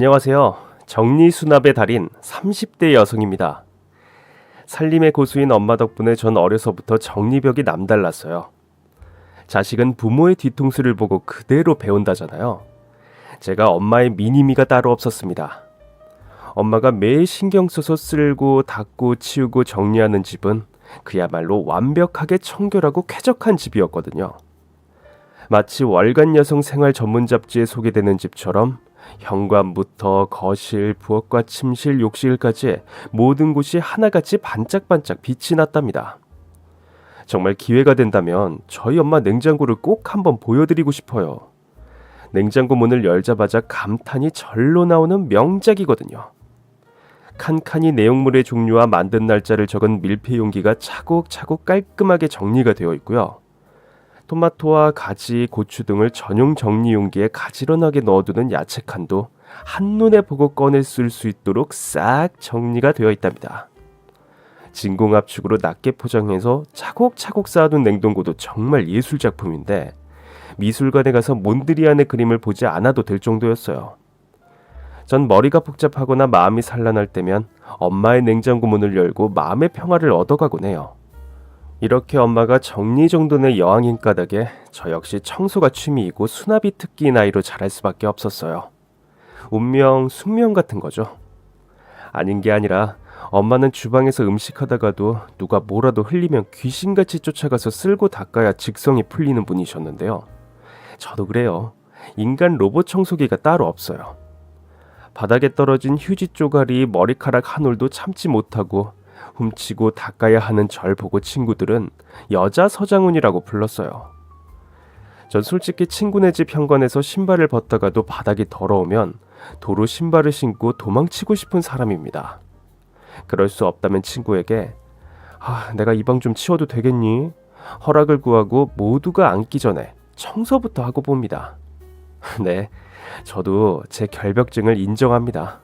안녕하세요. 정리수납의 달인 30대 여성입니다. 살림의 고수인 엄마 덕분에 전 어려서부터 정리벽이 남달랐어요. 자식은 부모의 뒤통수를 보고 그대로 배운다잖아요. 제가 엄마의 미니미가 따로 없었습니다. 엄마가 매일 신경 써서 쓸고 닦고 치우고 정리하는 집은 그야말로 완벽하게 청결하고 쾌적한 집이었거든요. 마치 월간 여성 생활 전문 잡지에 소개되는 집처럼 현관부터 거실, 부엌과 침실, 욕실까지 모든 곳이 하나같이 반짝반짝 빛이 났답니다. 정말 기회가 된다면 저희 엄마 냉장고를 꼭 한번 보여드리고 싶어요. 냉장고 문을 열자마자 감탄이 절로 나오는 명작이거든요. 칸칸이 내용물의 종류와 만든 날짜를 적은 밀폐 용기가 차곡차곡 깔끔하게 정리가 되어 있고요. 토마토와 가지, 고추 등을 전용 정리 용기에 가지런하게 넣어두는 야채 칸도 한눈에 보고 꺼내 쓸 수 있도록 싹 정리가 되어 있답니다. 진공압축으로 낮게 포장해서 차곡차곡 쌓아둔 냉동고도 정말 예술작품인데 미술관에 가서 몬드리안의 그림을 보지 않아도 될 정도였어요. 전 머리가 복잡하거나 마음이 산란할 때면 엄마의 냉장고 문을 열고 마음의 평화를 얻어가곤 해요. 이렇게 엄마가 정리정돈의 여왕인 까닭에 저 역시 청소가 취미이고 수납이 특기인 아이로 자랄 수밖에 없었어요. 운명, 숙명 같은 거죠. 아닌 게 아니라 엄마는 주방에서 음식하다가도 누가 뭐라도 흘리면 귀신같이 쫓아가서 쓸고 닦아야 직성이 풀리는 분이셨는데요. 저도 그래요. 인간 로봇 청소기가 따로 없어요. 바닥에 떨어진 휴지 쪼가리, 머리카락 한 올도 참지 못하고 훔치고 닦아야 하는 절 보고 친구들은 여자 서장훈이라고 불렀어요. 전 솔직히 친구네 집 현관에서 신발을 벗다가도 바닥이 더러우면 도로 신발을 신고 도망치고 싶은 사람입니다. 그럴 수 없다면 친구에게 내가 이 방 좀 치워도 되겠니? 허락을 구하고 모두가 앉기 전에 청소부터 하고 봅니다. 네, 저도 제 결벽증을 인정합니다.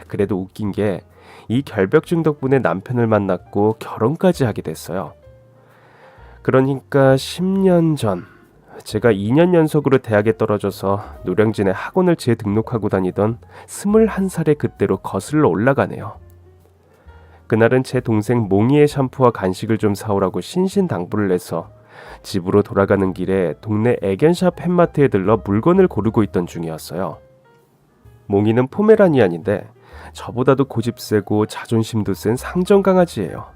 그래도 웃긴 게 이 결벽증 덕분에 남편을 만났고 결혼까지 하게 됐어요. 그러니까 10년 전 제가 2년 연속으로 대학에 떨어져서 노량진에 학원을 재등록하고 다니던 21살의 그때로 거슬러 올라가네요. 그날은 제 동생 몽이의 샴푸와 간식을 좀 사오라고 신신당부를 해서 집으로 돌아가는 길에 동네 애견샵 펫마트에 들러 물건을 고르고 있던 중이었어요. 몽이는 포메라니안인데 저보다도 고집세고 자존심도 센 상정강아지예요.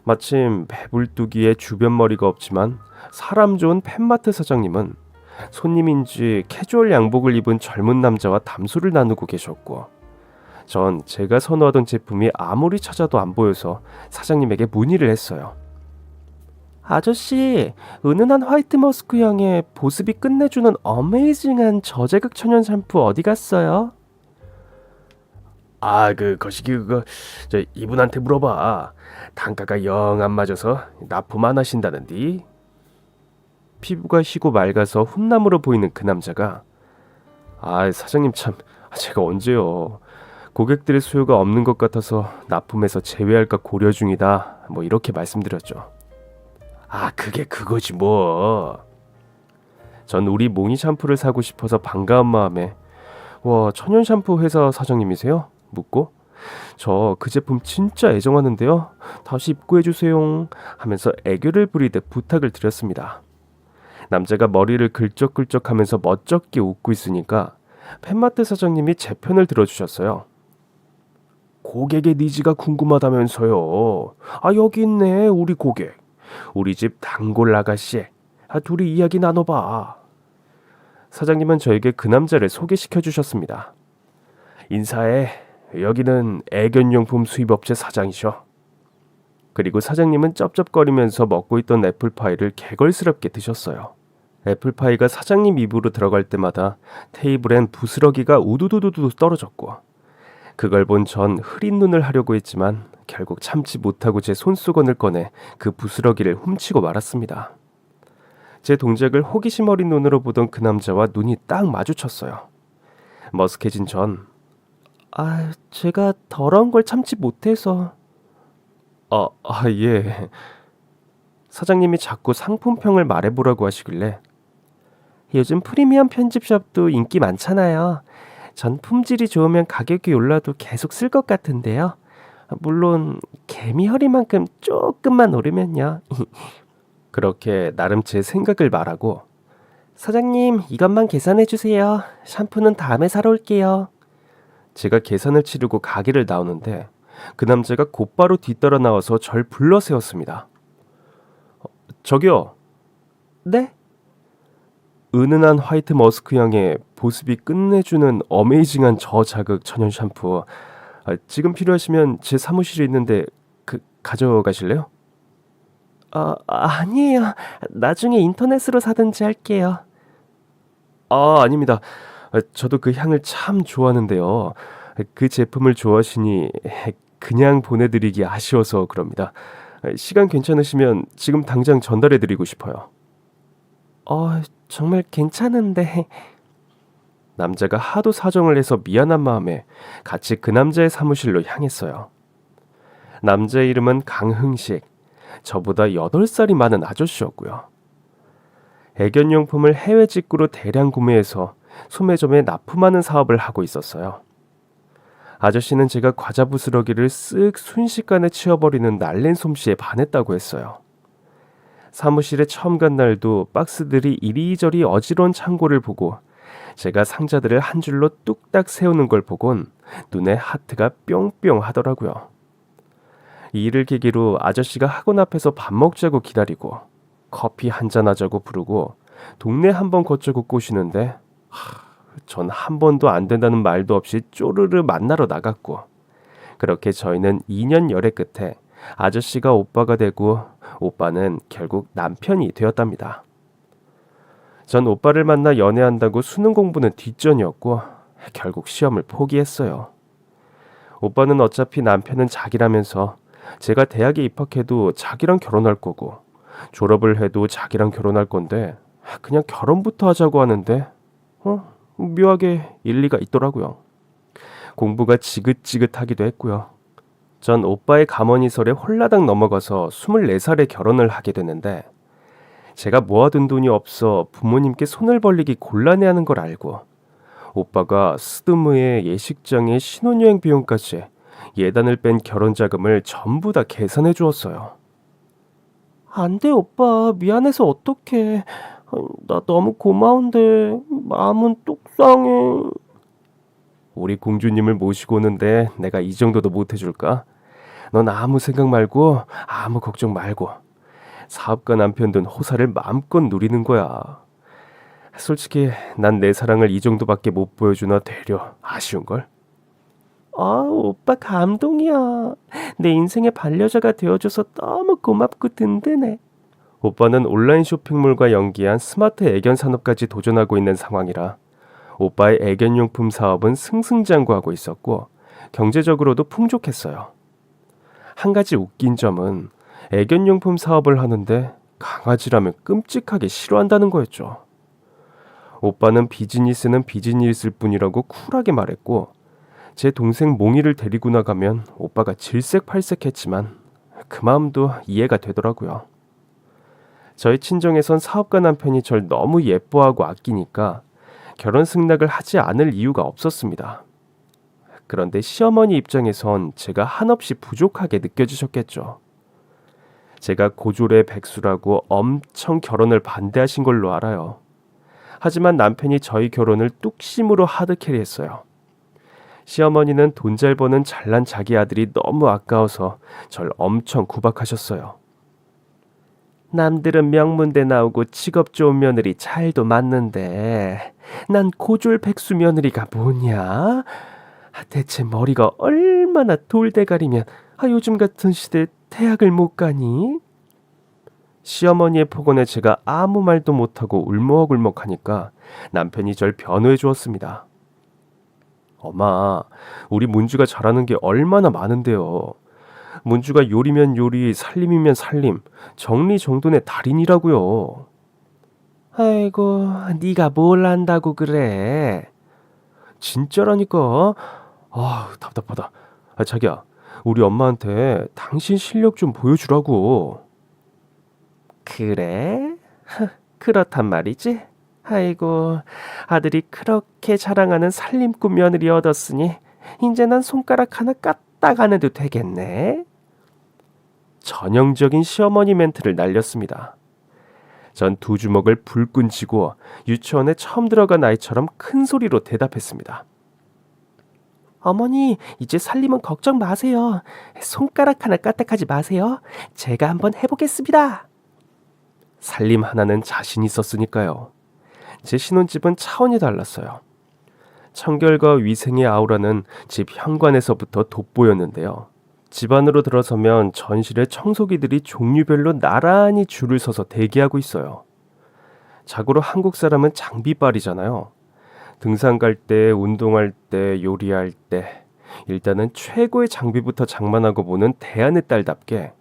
마침 배불뚝이에 주변 머리가 없지만 사람 좋은 펫마트 사장님은 손님인지 캐주얼 양복을 입은 젊은 남자와 담소를 나누고 계셨고 전 제가 선호하던 제품이 아무리 찾아도 안 보여서 사장님에게 문의를 했어요. 아저씨, 은은한 화이트 머스크 향에 보습이 끝내주는 어메이징한 저자극 천연 샴푸 어디 갔어요? 거시기 저 이분한테 물어봐. 단가가 영 안 맞아서 납품 안 하신다는디. 피부가 희고 맑아서 훈남으로 보이는 그 남자가 사장님 참 제가 언제요. 고객들의 수요가 없는 것 같아서 납품해서 제외할까 고려 중이다. 이렇게 말씀드렸죠. 그게 그거지 뭐. 전 우리 몽이 샴푸를 사고 싶어서 반가운 마음에 천연 샴푸 회사 사장님이세요? 묻고 저 그 제품 진짜 애정하는데요. 다시 입고해주세요 하면서 애교를 부리듯 부탁을 드렸습니다. 남자가 머리를 긁적긁적하면서 멋쩍게 웃고 있으니까 펫마트 사장님이 제 편을 들어주셨어요. 고객의 니즈가 궁금하다면서요. 여기 있네 우리 고객. 우리 집 단골 아가씨. 둘이 이야기 나눠봐. 사장님은 저에게 그 남자를 소개시켜 주셨습니다. 인사해. 여기는 애견용품 수입업체 사장이셔. 그리고 사장님은 쩝쩝거리면서 먹고 있던 애플파이를 개걸스럽게 드셨어요. 애플파이가 사장님 입으로 들어갈 때마다 테이블엔 부스러기가 우두두두두 떨어졌고 그걸 본 전 흐린 눈을 하려고 했지만 결국 참지 못하고 제 손수건을 꺼내 그 부스러기를 훔치고 말았습니다. 제 동작을 호기심 어린 눈으로 보던 그 남자와 눈이 딱 마주쳤어요. 머쓱해진 전 제가 더러운 걸 참지 못해서. 예. 사장님이 자꾸 상품평을 말해보라고 하시길래 요즘 프리미엄 편집샵도 인기 많잖아요. 전 품질이 좋으면 가격이 올라도 계속 쓸 것 같은데요. 물론 개미허리만큼 조금만 오르면요. 그렇게 나름 제 생각을 말하고 사장님 이것만 계산해 주세요. 샴푸는 다음에 사러 올게요. 제가 계산을 치르고 가게를 나오는데 그 남자가 곧바로 뒤따라 나와서 절 불러 세웠습니다. 저기요. 네? 은은한 화이트 머스크 향에 보습이 끝내주는 어메이징한 저자극 천연 샴푸. 지금 필요하시면 제 사무실에 있는데 가져가실래요? 아니에요. 나중에 인터넷으로 사든지 할게요. 아닙니다. 저도 그 향을 참 좋아하는데요. 그 제품을 좋아하시니 그냥 보내드리기 아쉬워서 그럽니다. 시간 괜찮으시면 지금 당장 전달해드리고 싶어요. 정말 괜찮은데. 남자가 하도 사정을 해서 미안한 마음에 같이 그 남자의 사무실로 향했어요. 남자의 이름은 강흥식. 저보다 8살이 많은 아저씨였고요. 애견용품을 해외 직구로 대량 구매해서 소매점에 납품하는 사업을 하고 있었어요. 아저씨는 제가 과자 부스러기를 쓱 순식간에 치워버리는 날랜 솜씨에 반했다고 했어요. 사무실에 처음 간 날도 박스들이 이리저리 어지러운 창고를 보고 제가 상자들을 한 줄로 뚝딱 세우는 걸 보곤 눈에 하트가 뿅뿅 하더라고요. 이 일을 계기로 아저씨가 학원 앞에서 밥 먹자고 기다리고 커피 한잔 하자고 부르고 동네 한번 걷자고 꼬시는데 전 한 번도 안 된다는 말도 없이 쪼르르 만나러 나갔고 그렇게 저희는 2년 열애 끝에 아저씨가 오빠가 되고 오빠는 결국 남편이 되었답니다. 전 오빠를 만나 연애한다고 수능 공부는 뒷전이었고 결국 시험을 포기했어요. 오빠는 어차피 남편은 자기라면서 제가 대학에 입학해도 자기랑 결혼할 거고 졸업을 해도 자기랑 결혼할 건데 그냥 결혼부터 하자고 하는데 묘하게 일리가 있더라고요. 공부가 지긋지긋하기도 했고요. 전 오빠의 가머니설에 홀라당 넘어가서 24살에 결혼을 하게 되는데 제가 모아둔 돈이 없어 부모님께 손을 벌리기 곤란해하는 걸 알고 오빠가 스드무의 예식장에 신혼여행 비용까지 예단을 뺀 결혼 자금을 전부 다 계산해 주었어요. 안 돼, 오빠. 미안해서 어떡해. 나 너무 고마운데 마음은 똑상해. 우리 공주님을 모시고 오는데 내가 이 정도도 못 해줄까? 넌 아무 생각 말고 아무 걱정 말고 사업가 남편 든 호사를 마음껏 누리는 거야. 솔직히 난 내 사랑을 이 정도밖에 못 보여주나 되려 아쉬운걸? 오빠 감동이야. 내 인생의 반려자가 되어줘서 너무 고맙고 든든해. 오빠는 온라인 쇼핑몰과 연계한 스마트 애견 산업까지 도전하고 있는 상황이라 오빠의 애견용품 사업은 승승장구하고 있었고 경제적으로도 풍족했어요. 한 가지 웃긴 점은 애견용품 사업을 하는데 강아지라면 끔찍하게 싫어한다는 거였죠. 오빠는 비즈니스는 비즈니스일 뿐이라고 쿨하게 말했고 제 동생 몽이를 데리고 나가면 오빠가 질색팔색했지만 그 마음도 이해가 되더라고요. 저희 친정에선 사업가 남편이 절 너무 예뻐하고 아끼니까 결혼 승낙을 하지 않을 이유가 없었습니다. 그런데 시어머니 입장에선 제가 한없이 부족하게 느껴지셨겠죠. 제가 고졸의 백수라고 엄청 결혼을 반대하신 걸로 알아요. 하지만 남편이 저희 결혼을 뚝심으로 하드캐리했어요. 시어머니는 돈 잘 버는 잘난 자기 아들이 너무 아까워서 절 엄청 구박하셨어요. 남들은 명문대 나오고 직업 좋은 며느리 잘도 맞는데 난 고졸 백수 며느리가 뭐냐? 대체 머리가 얼마나 돌대가리면 요즘 같은 시대에 대학을 못 가니? 시어머니의 폭언에 제가 아무 말도 못하고 울먹울먹하니까 남편이 절 변호해 주었습니다. 엄마, 우리 문주가 잘하는 게 얼마나 많은데요. 문주가 요리면 요리, 살림이면 살림, 정리정돈의 달인이라고요. 아이고, 네가 뭘 안다고 그래. 진짜라니까. 답답하다. 자기야, 우리 엄마한테 당신 실력 좀 보여주라고. 그래? 그렇단 말이지? 아이고, 아들이 그렇게 자랑하는 살림꾼 며느리 얻었으니 이제 난 손가락 하나 까딱 안 해도 되겠네. 전형적인 시어머니 멘트를 날렸습니다. 전 두 주먹을 불끈 쥐고 유치원에 처음 들어간 아이처럼 큰 소리로 대답했습니다. 어머니, 이제 살림은 걱정 마세요. 손가락 하나 까딱하지 마세요. 제가 한번 해보겠습니다. 살림 하나는 자신 있었으니까요. 제 신혼집은 차원이 달랐어요. 청결과 위생의 아우라는 집 현관에서부터 돋보였는데요. 집 안으로 들어서면 전실에 청소기들이 종류별로 나란히 줄을 서서 대기하고 있어요. 자고로 한국 사람은 장비빨이잖아요. 등산 갈 때, 운동할 때, 요리할 때 일단은 최고의 장비부터 장만하고 보는 대안의 딸답게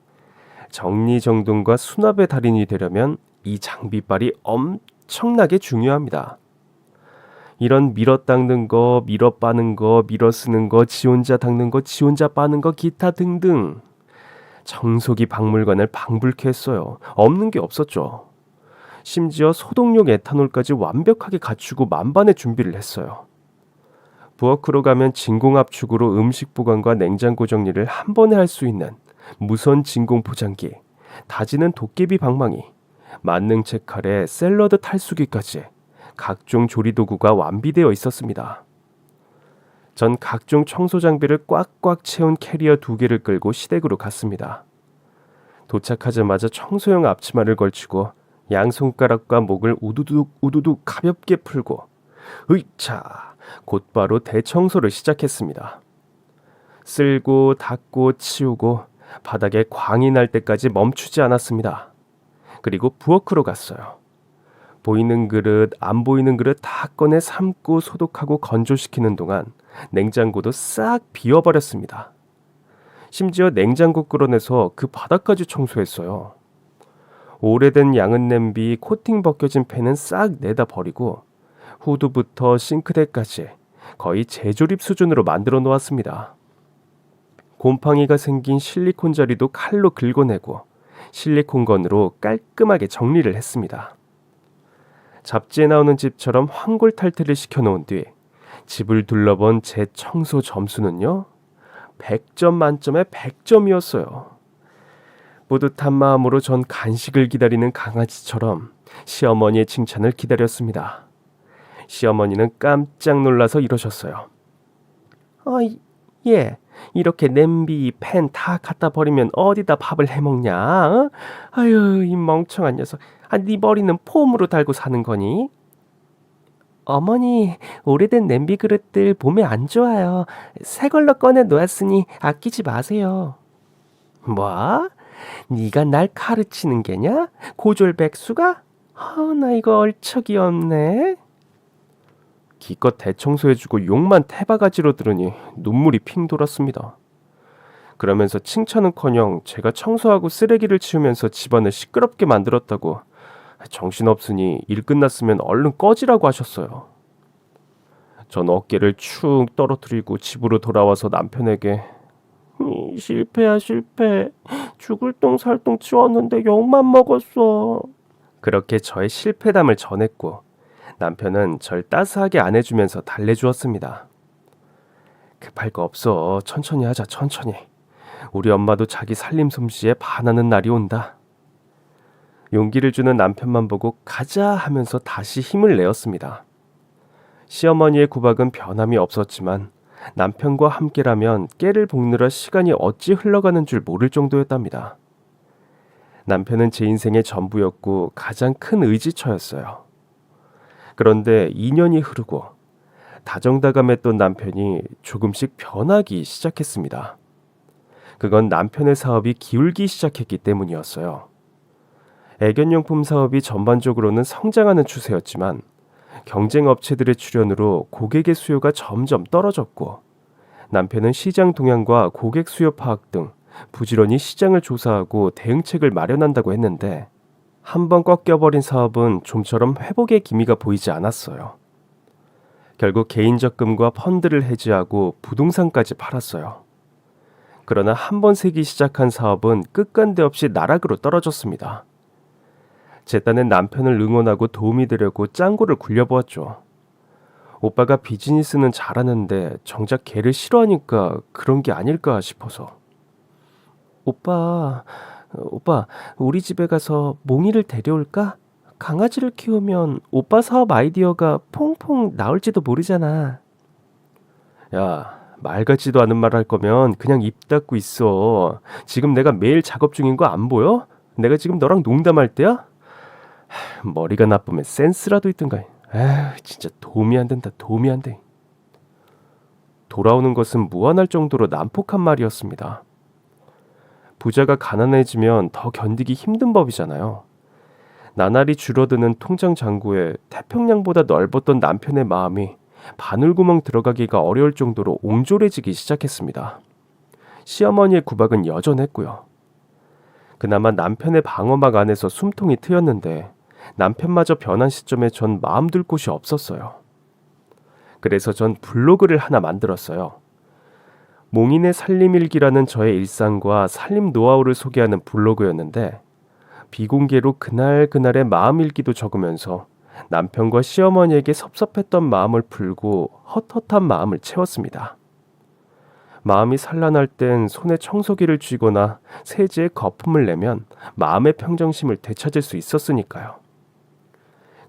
정리정돈과 수납의 달인이 되려면 이 장비빨이 엄청나게 중요합니다. 이런 밀어 닦는 거, 밀어 빠는 거, 밀어 쓰는 거, 지 혼자 닦는 거, 지 혼자 빠는 거, 기타 등등. 청소기 박물관을 방불케 했어요. 없는 게 없었죠. 심지어 소독용 에탄올까지 완벽하게 갖추고 만반의 준비를 했어요. 부엌으로 가면 진공압축으로 음식 보관과 냉장고 정리를 한 번에 할 수 있는 무선 진공 포장기, 다지는 도깨비 방망이, 만능채 칼에 샐러드 탈수기까지 각종 조리 도구가 완비되어 있었습니다. 전 각종 청소 장비를 꽉꽉 채운 캐리어 2개를 끌고 시댁으로 갔습니다. 도착하자마자 청소용 앞치마를 걸치고 양손가락과 목을 우두둑 가볍게 풀고 으이차 곧바로 대청소를 시작했습니다. 쓸고 닦고 치우고 바닥에 광이 날 때까지 멈추지 않았습니다. 그리고 부엌으로 갔어요. 보이는 그릇, 안 보이는 그릇 다 꺼내 삶고 소독하고 건조시키는 동안 냉장고도 싹 비워버렸습니다. 심지어 냉장고 끌어내서 그 바닥까지 청소했어요. 오래된 양은 냄비, 코팅 벗겨진 팬은 싹 내다 버리고 후드부터 싱크대까지 거의 재조립 수준으로 만들어 놓았습니다. 곰팡이가 생긴 실리콘 자리도 칼로 긁어내고 실리콘건으로 깔끔하게 정리를 했습니다. 잡지에 나오는 집처럼 황골탈퇴를 시켜놓은 뒤 집을 둘러본 제 청소 점수는요 100점 만점에 100점이었어요. 뿌듯한 마음으로 전 간식을 기다리는 강아지처럼 시어머니의 칭찬을 기다렸습니다. 시어머니는 깜짝 놀라서 이러셨어요. 예, 이렇게 냄비, 팬 다 갖다 버리면 어디다 밥을 해먹냐? 어? 아유, 이 멍청한 녀석. 네 머리는 폼으로 달고 사는 거니? 어머니, 오래된 냄비 그릇들 몸에 안 좋아요. 새 걸로 꺼내 놓았으니 아끼지 마세요. 뭐? 네가 날 가르치는 게냐? 고졸백수가? 나 이거 얼척이 없네. 기껏 대청소해주고 욕만 태바가지로 들으니 눈물이 핑 돌았습니다. 그러면서 칭찬은커녕 제가 청소하고 쓰레기를 치우면서 집안을 시끄럽게 만들었다고 정신없으니 일 끝났으면 얼른 꺼지라고 하셨어요. 전 어깨를 축 떨어뜨리고 집으로 돌아와서 남편에게 실패야 실패. 죽을 똥 살 똥 치웠는데 욕만 먹었어. 그렇게 저의 실패담을 전했고 남편은 절 따스하게 안아주면서 달래주었습니다. 급할 거 없어. 천천히 하자 천천히. 우리 엄마도 자기 살림 솜씨에 반하는 날이 온다. 용기를 주는 남편만 보고 가자 하면서 다시 힘을 내었습니다. 시어머니의 구박은 변함이 없었지만 남편과 함께라면 깨를 볶느라 시간이 어찌 흘러가는 줄 모를 정도였답니다. 남편은 제 인생의 전부였고 가장 큰 의지처였어요. 그런데 2년이 흐르고 다정다감했던 남편이 조금씩 변하기 시작했습니다. 그건 남편의 사업이 기울기 시작했기 때문이었어요. 애견용품 사업이 전반적으로는 성장하는 추세였지만 경쟁 업체들의 출현으로 고객의 수요가 점점 떨어졌고 남편은 시장 동향과 고객 수요 파악 등 부지런히 시장을 조사하고 대응책을 마련한다고 했는데 한번 꺾여버린 사업은 좀처럼 회복의 기미가 보이지 않았어요. 결국 개인 적금과 펀드를 해지하고 부동산까지 팔았어요. 그러나 한번 세기 시작한 사업은 끝간데 없이 나락으로 떨어졌습니다. 제 딴엔 남편을 응원하고 도움이 되려고 짱구를 굴려보았죠. 오빠가 비즈니스는 잘하는데 정작 걔를 싫어하니까 그런 게 아닐까 싶어서. 오빠, 우리 집에 가서 몽이를 데려올까? 강아지를 키우면 오빠 사업 아이디어가 퐁퐁 나올지도 모르잖아. 야, 말 같지도 않은 말 할 거면 그냥 입 닫고 있어. 지금 내가 매일 작업 중인 거 안 보여? 내가 지금 너랑 농담할 때야? 머리가 나쁘면 센스라도 있든가. 에휴, 진짜 도움이 안 된다. 도움이 안 돼. 돌아오는 것은 무한할 정도로 난폭한 말이었습니다. 부자가 가난해지면 더 견디기 힘든 법이잖아요. 나날이 줄어드는 통장 잔고에 태평양보다 넓었던 남편의 마음이 바늘구멍 들어가기가 어려울 정도로 옹졸해지기 시작했습니다. 시어머니의 구박은 여전했고요. 그나마 남편의 방어막 안에서 숨통이 트였는데 남편마저 변한 시점에 전 마음 둘 곳이 없었어요. 그래서 전 블로그를 하나 만들었어요. 몽인의 살림일기라는 저의 일상과 살림 노하우를 소개하는 블로그였는데 비공개로 그날그날의 마음일기도 적으면서 남편과 시어머니에게 섭섭했던 마음을 풀고 헛헛한 마음을 채웠습니다. 마음이 산란할 땐 손에 청소기를 쥐거나 세제에 거품을 내면 마음의 평정심을 되찾을 수 있었으니까요.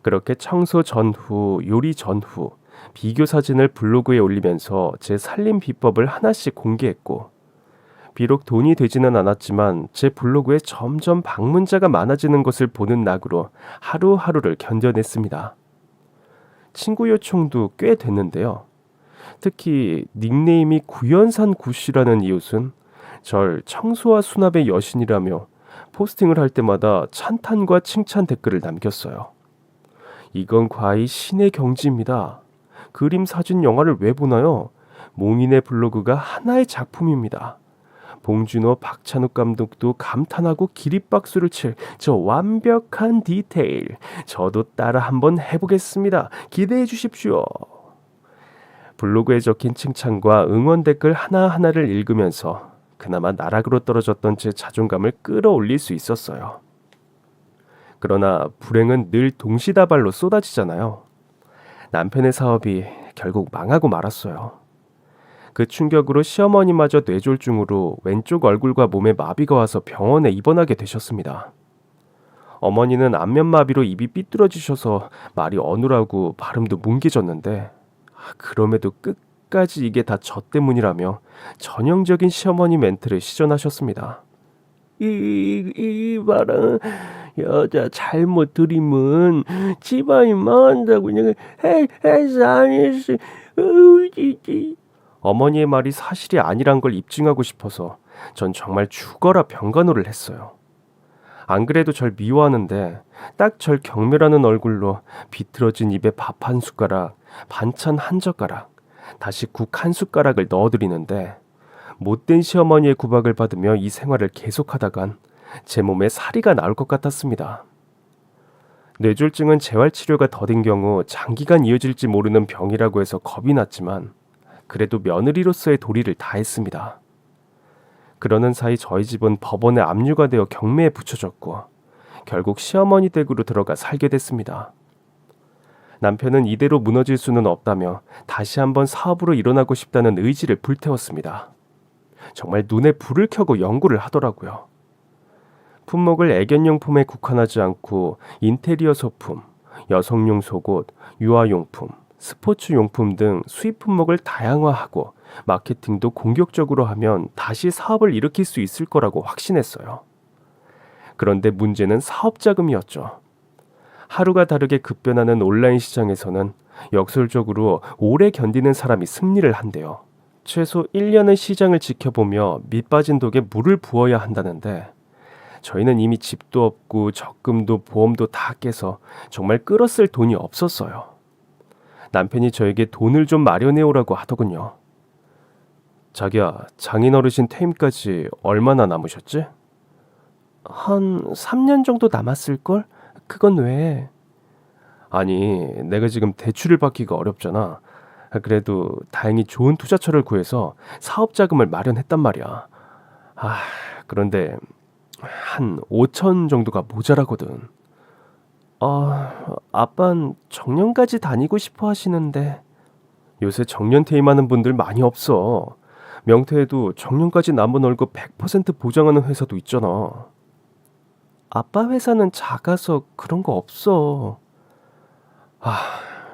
그렇게 청소 전후, 요리 전후, 비교 사진을 블로그에 올리면서 제 살림 비법을 하나씩 공개했고, 비록 돈이 되지는 않았지만 제 블로그에 점점 방문자가 많아지는 것을 보는 낙으로 하루하루를 견뎌냈습니다. 친구 요청도 꽤 됐는데요. 특히 닉네임이 구연산 구씨라는 이웃은 절 청소와 수납의 여신이라며 포스팅을 할 때마다 찬탄과 칭찬 댓글을 남겼어요. 이건 과히 신의 경지입니다. 그림, 사진, 영화를 왜 보나요? 몽인의 블로그가 하나의 작품입니다. 봉준호, 박찬욱 감독도 감탄하고 기립박수를 칠 저 완벽한 디테일. 저도 따라 한번 해보겠습니다. 기대해 주십시오. 블로그에 적힌 칭찬과 응원 댓글 하나하나를 읽으면서 그나마 나락으로 떨어졌던 제 자존감을 끌어올릴 수 있었어요. 그러나 불행은 늘 동시다발로 쏟아지잖아요. 남편의 사업이 결국 망하고 말았어요. 그 충격으로 시어머니마저 뇌졸중으로 왼쪽 얼굴과 몸에 마비가 와서 병원에 입원하게 되셨습니다. 어머니는 안면마비로 입이 삐뚤어지셔서 말이 어눌하고 발음도 뭉개졌는데 그럼에도 끝까지 이게 다 저 때문이라며 전형적인 시어머니 멘트를 시전하셨습니다. 이 봐라, 여자 잘못 들이면 집안이 망한다고 그냥 해서 아니었어. 어머니의 말이 사실이 아니란 걸 입증하고 싶어서 전 정말 죽어라 병간호를 했어요. 안 그래도 절 미워하는데 딱 절 경멸하는 얼굴로 비틀어진 입에 밥 한 숟가락, 반찬 한 젓가락, 다시 국 한 숟가락을 넣어드리는데 못된 시어머니의 구박을 받으며 이 생활을 계속하다간 제 몸에 사리가 나올 것 같았습니다. 뇌졸중은 재활치료가 더딘 경우 장기간 이어질지 모르는 병이라고 해서 겁이 났지만 그래도 며느리로서의 도리를 다했습니다. 그러는 사이 저희 집은 법원에 압류가 되어 경매에 붙여졌고 결국 시어머니 댁으로 들어가 살게 됐습니다. 남편은 이대로 무너질 수는 없다며 다시 한번 사업으로 일어나고 싶다는 의지를 불태웠습니다. 정말 눈에 불을 켜고 연구를 하더라고요. 품목을 애견용품에 국한하지 않고 인테리어 소품, 여성용 속옷, 유아용품, 스포츠용품 등 수입 품목을 다양화하고 마케팅도 공격적으로 하면 다시 사업을 일으킬 수 있을 거라고 확신했어요. 그런데 문제는 사업 자금이었죠. 하루가 다르게 급변하는 온라인 시장에서는 역설적으로 오래 견디는 사람이 승리를 한대요. 최소 1년의 시장을 지켜보며 밑빠진 독에 물을 부어야 한다는데 저희는 이미 집도 없고 적금도 보험도 다 깨서 정말 끌었을 돈이 없었어요. 남편이 저에게 돈을 좀 마련해 오라고 하더군요. 자기야, 장인어르신 퇴임까지 얼마나 남으셨지? 한 3년 정도 남았을걸? 그건 왜? 아니, 내가 지금 대출을 받기가 어렵잖아. 그래도 다행히 좋은 투자처를 구해서 사업 자금을 마련했단 말이야. 그런데 한 5천 정도가 모자라거든. 아빤 정년까지 다니고 싶어 하시는데 요새 정년 퇴임하는 분들 많이 없어. 명퇴해도 정년까지 남은 월급 100% 보장하는 회사도 있잖아. 아빠 회사는 작아서 그런 거 없어. 아,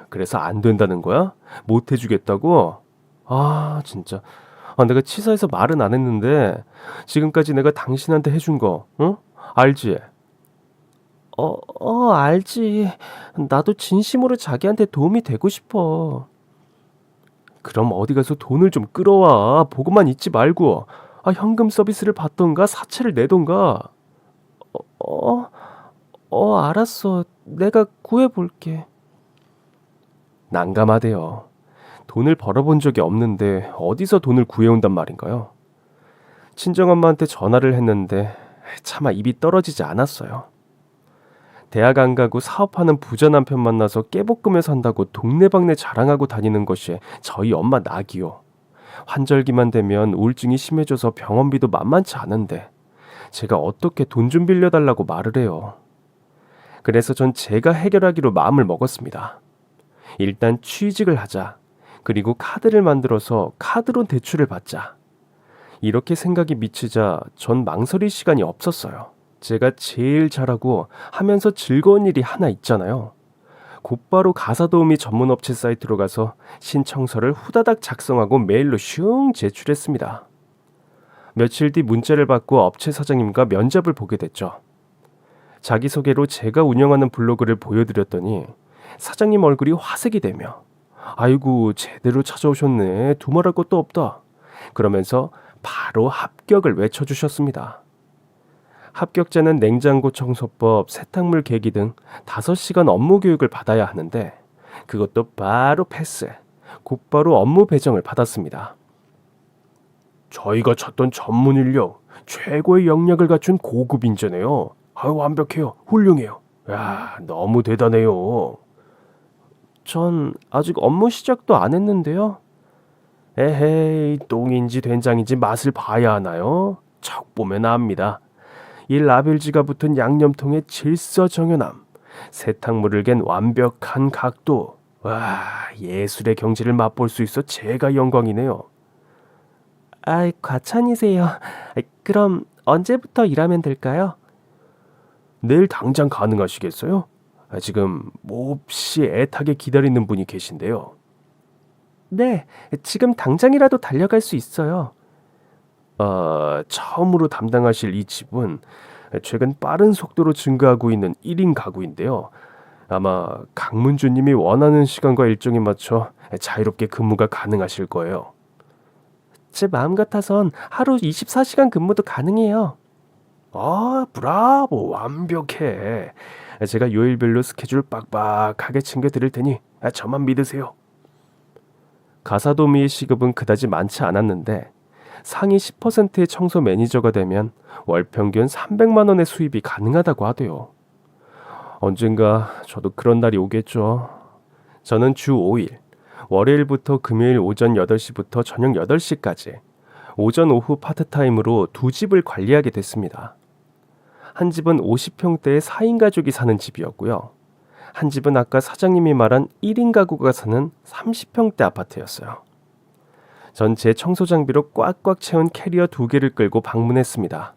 그래서 안 된다는 거야? 못 해주겠다고? 아, 진짜. 내가 치사해서 말은 안 했는데 지금까지 내가 당신한테 해준 거, 응? 알지? 알지. 나도 진심으로 자기한테 도움이 되고 싶어. 그럼 어디 가서 돈을 좀 끌어와. 보고만 있지 말고. 현금 서비스를 받던가 사채를 내던가. 어, 알았어. 내가 구해볼게. 난감하대요. 돈을 벌어본 적이 없는데 어디서 돈을 구해온단 말인가요? 친정엄마한테 전화를 했는데 차마 입이 떨어지지 않았어요. 대학 안 가고 사업하는 부자 남편 만나서 깨볶음에 산다고 동네방네 자랑하고 다니는 것이 저희 엄마 낙이요. 환절기만 되면 우울증이 심해져서 병원비도 만만치 않은데 제가 어떻게 돈 좀 빌려달라고 말을 해요. 그래서 전 제가 해결하기로 마음을 먹었습니다. 일단 취직을 하자. 그리고 카드를 만들어서 카드론 대출을 받자. 이렇게 생각이 미치자 전 망설일 시간이 없었어요. 제가 제일 잘하고 하면서 즐거운 일이 하나 있잖아요. 곧바로 가사도우미 전문 업체 사이트로 가서 신청서를 후다닥 작성하고 메일로 슝 제출했습니다. 며칠 뒤 문자를 받고 업체 사장님과 면접을 보게 됐죠. 자기소개로 제가 운영하는 블로그를 보여드렸더니 사장님 얼굴이 화색이 되며 아이고 제대로 찾아오셨네. 두말할 것도 없다. 그러면서 바로 합격을 외쳐주셨습니다. 합격자는 냉장고 청소법, 세탁물 개기 등 5시간 업무 교육을 받아야 하는데 그것도 바로 패스. 곧바로 업무 배정을 받았습니다. 저희가 찾던 전문 인력, 최고의 역량을 갖춘 고급 인재네요. 완벽해요. 훌륭해요. 야, 너무 대단해요. 전 아직 업무 시작도 안 했는데요. 에헤이, 똥인지 된장인지 맛을 봐야 하나요? 척 보면 압니다. 이 라벨지가 붙은 양념통의 질서정연함, 세탁물을 갠 완벽한 각도. 와, 예술의 경지를 맛볼 수 있어 제가 영광이네요. 과찬이세요. 그럼 언제부터 일하면 될까요? 내일 당장 가능하시겠어요? 지금 몹시 애타게 기다리는 분이 계신데요. 네, 지금 당장이라도 달려갈 수 있어요. 처음으로 담당하실 이 집은 최근 빠른 속도로 증가하고 있는 1인 가구인데요. 아마 강문주님이 원하는 시간과 일정에 맞춰 자유롭게 근무가 가능하실 거예요. 제 마음 같아선 하루 24시간 근무도 가능해요. 브라보, 완벽해. 제가 요일별로 스케줄 빡빡하게 챙겨드릴 테니 저만 믿으세요. 가사도우미의 시급은 그다지 많지 않았는데 상위 10%의 청소 매니저가 되면 월 평균 300만 원의 수입이 가능하다고 하대요. 언젠가 저도 그런 날이 오겠죠. 저는 주 5일, 월요일부터 금요일 오전 8시부터 저녁 8시까지 오전 오후 파트타임으로 두 집을 관리하게 됐습니다. 한 집은 50평대의 4인 가족이 사는 집이었고요. 한 집은 아까 사장님이 말한 1인 가구가 사는 30평대 아파트였어요. 전 제 청소 장비로 꽉꽉 채운 캐리어 2개를 끌고 방문했습니다.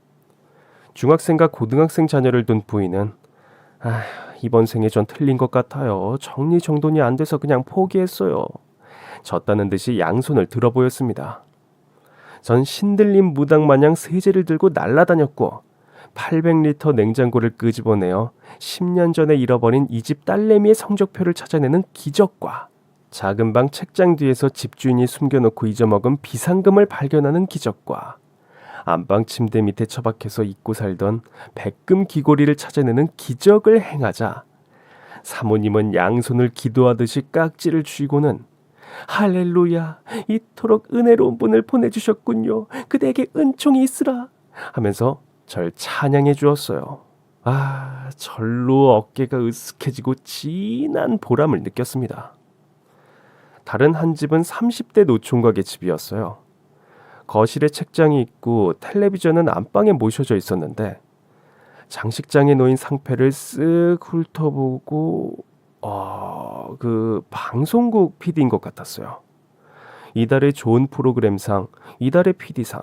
중학생과 고등학생 자녀를 둔 부인은 이번 생에 전 틀린 것 같아요. 정리정돈이 안 돼서 그냥 포기했어요. 졌다는 듯이 양손을 들어 보였습니다. 전 신들린 무당 마냥 세제를 들고 날아다녔고 800리터 냉장고를 끄집어내어 10년 전에 잃어버린 이 집 딸내미의 성적표를 찾아내는 기적과 작은 방 책장 뒤에서 집주인이 숨겨놓고 잊어먹은 비상금을 발견하는 기적과 안방 침대 밑에 처박혀서 잊고 살던 백금 귀고리를 찾아내는 기적을 행하자 사모님은 양손을 기도하듯이 깍지를 쥐고는 할렐루야, 이토록 은혜로운 분을 보내주셨군요. 그대에게 은총이 있으라 하면서 절 찬양해 주었어요. 절로 어깨가 으쓱해지고 진한 보람을 느꼈습니다. 다른 한 집은 30대 노총각의 집이었어요. 거실에 책장이 있고 텔레비전은 안방에 모셔져 있었는데 장식장에 놓인 상패를 쓱 훑어보고 그 방송국 PD인 것 같았어요. 이달의 좋은 프로그램상, 이달의 PD상,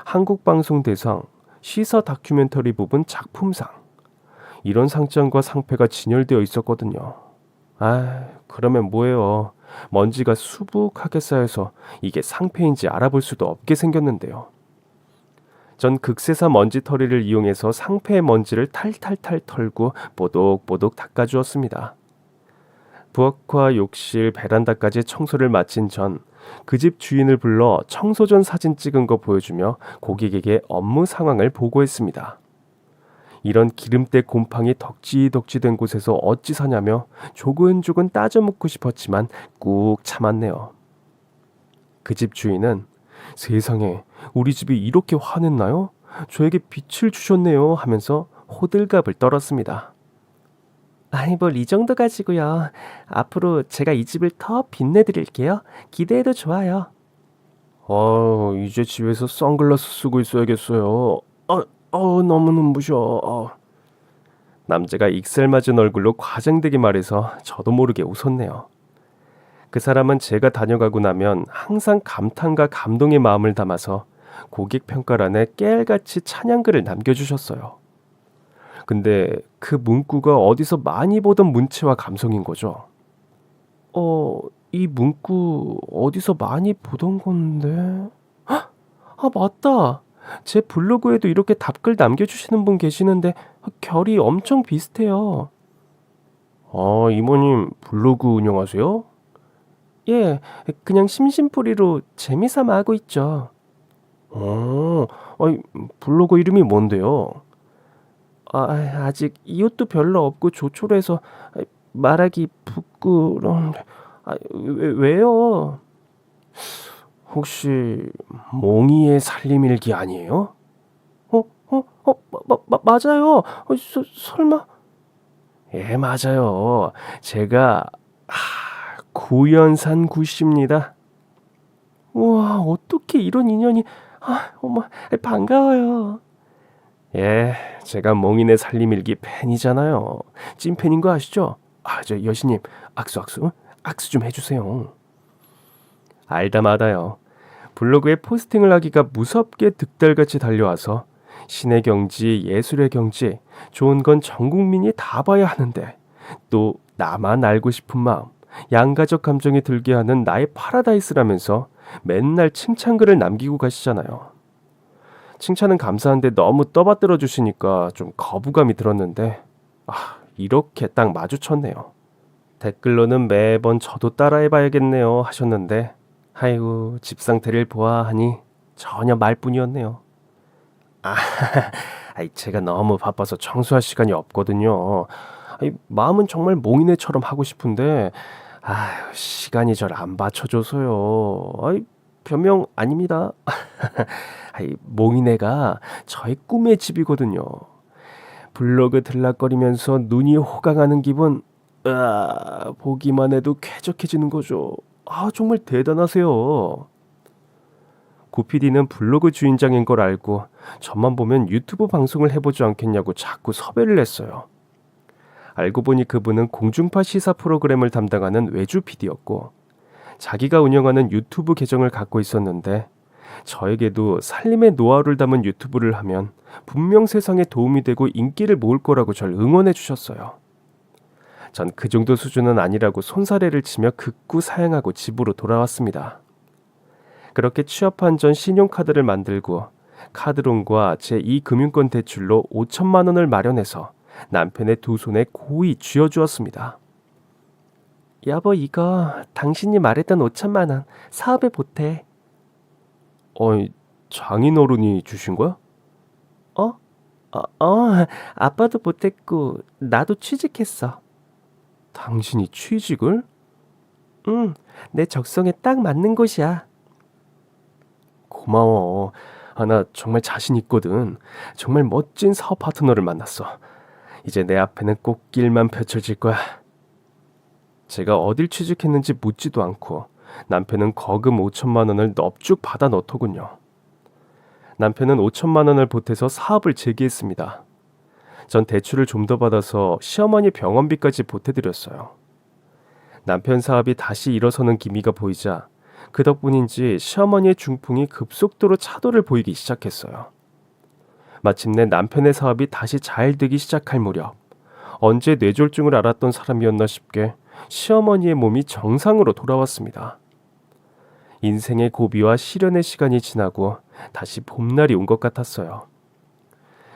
한국방송대상, 시사 다큐멘터리 부분 작품상, 이런 상장과 상패가 진열되어 있었거든요. 그러면 뭐예요? 먼지가 수북하게 쌓여서 이게 상패인지 알아볼 수도 없게 생겼는데요. 전 극세사 먼지털이를 이용해서 상패의 먼지를 탈탈탈 털고 뽀독뽀독 닦아주었습니다. 부엌과 욕실, 베란다까지 청소를 마친 전 그 집 주인을 불러 청소 전 사진 찍은 거 보여주며 고객에게 업무 상황을 보고했습니다. 이런 기름때 곰팡이 덕지덕지된 곳에서 어찌 사냐며 조근조근 따져 묻고 싶었지만 꾹 참았네요. 그 집 주인은 세상에 우리 집이 이렇게 화냈나요? 저에게 빛을 주셨네요 하면서 호들갑을 떨었습니다. 뭘 이 정도 가지고요. 앞으로 제가 이 집을 더 빛내드릴게요. 기대해도 좋아요. 이제 집에서 선글라스 쓰고 있어야겠어요. 너무 눈부셔. 남자가 익살맞은 얼굴로 과장되게 말해서 저도 모르게 웃었네요. 그 사람은 제가 다녀가고 나면 항상 감탄과 감동의 마음을 담아서 고객 평가란에 깨알같이 찬양글을 남겨주셨어요. 근데 그 문구가 어디서 많이 보던 문체와 감성인 거죠. 이 문구 어디서 많이 보던 건데? 맞다. 제 블로그에도 이렇게 답글 남겨주시는 분 계시는데 결이 엄청 비슷해요. 이모님 블로그 운영하세요? 예, 그냥 심심풀이로 재미삼아 하고 있죠. 블로그 이름이 뭔데요? 아직 이웃도 별로 없고 조촐해서 말하기 부끄러운데. 왜요? 혹시 몽이의 살림일기 아니에요? 맞아요. 설마? 예, 맞아요. 제가 구연산 구씨입니다. 우와, 어떻게 이런 인연이. 어머, 반가워요. 예, 제가 몽인의 살림일기 팬이잖아요. 찐팬인 거 아시죠? 저 여신님, 악수 좀 해주세요. 알다 마다요. 블로그에 포스팅을 하기가 무섭게 득달같이 달려와서 신의 경지, 예술의 경지, 좋은 건 전 국민이 다 봐야 하는데 또 나만 알고 싶은 마음, 양가적 감정이 들게 하는 나의 파라다이스라면서 맨날 칭찬글을 남기고 가시잖아요. 칭찬은 감사한데 너무 떠받들어 주시니까 좀 거부감이 들었는데 이렇게 딱 마주쳤네요. 댓글로는 매번 저도 따라해봐야겠네요 하셨는데 아이고 집 상태를 보아하니 전혀 말뿐이었네요. 제가 너무 바빠서 청소할 시간이 없거든요. 마음은 정말 몽이네처럼 하고 싶은데 시간이 절 안 받쳐줘서요. 변명 아닙니다. 몽이네가 저의 꿈의 집이거든요. 블로그 들락거리면서 눈이 호강하는 기분, 보기만 해도 쾌적해지는 거죠. 정말 대단하세요. 고PD는 블로그 주인장인 걸 알고 저만 보면 유튜브 방송을 해보지 않겠냐고 자꾸 섭외를 했어요. 알고 보니 그분은 공중파 시사 프로그램을 담당하는 외주 PD였고 자기가 운영하는 유튜브 계정을 갖고 있었는데 저에게도 살림의 노하우를 담은 유튜브를 하면 분명 세상에 도움이 되고 인기를 모을 거라고 절 응원해 주셨어요. 전 그 정도 수준은 아니라고 손사래를 치며 극구 사양하고 집으로 돌아왔습니다. 그렇게 취업한 전 신용카드를 만들고 카드론과 제2금융권 대출로 5천만 원을 마련해서 남편의 두 손에 고이 쥐어주었습니다. 여보, 이거 당신이 말했던 5천만 원 사업에 보태. 장인어른이 주신 거야? 아빠도 보탰고 나도 취직했어. 당신이 취직을? 응, 내 적성에 딱 맞는 곳이야. 고마워. 나 정말 자신 있거든. 정말 멋진 사업 파트너를 만났어. 이제 내 앞에는 꽃길만 펼쳐질 거야. 제가 어딜 취직했는지 묻지도 않고 남편은 거금 5천만 원을 넙죽 받아 넣더군요. 남편은 5천만 원을 보태서 사업을 재개했습니다. 전 대출을 좀 더 받아서 시어머니 병원비까지 보태드렸어요. 남편 사업이 다시 일어서는 기미가 보이자 그 덕분인지 시어머니의 중풍이 급속도로 차도를 보이기 시작했어요. 마침내 남편의 사업이 다시 잘 되기 시작할 무렵 언제 뇌졸중을 앓았던 사람이었나 싶게 시어머니의 몸이 정상으로 돌아왔습니다. 인생의 고비와 시련의 시간이 지나고 다시 봄날이 온 것 같았어요.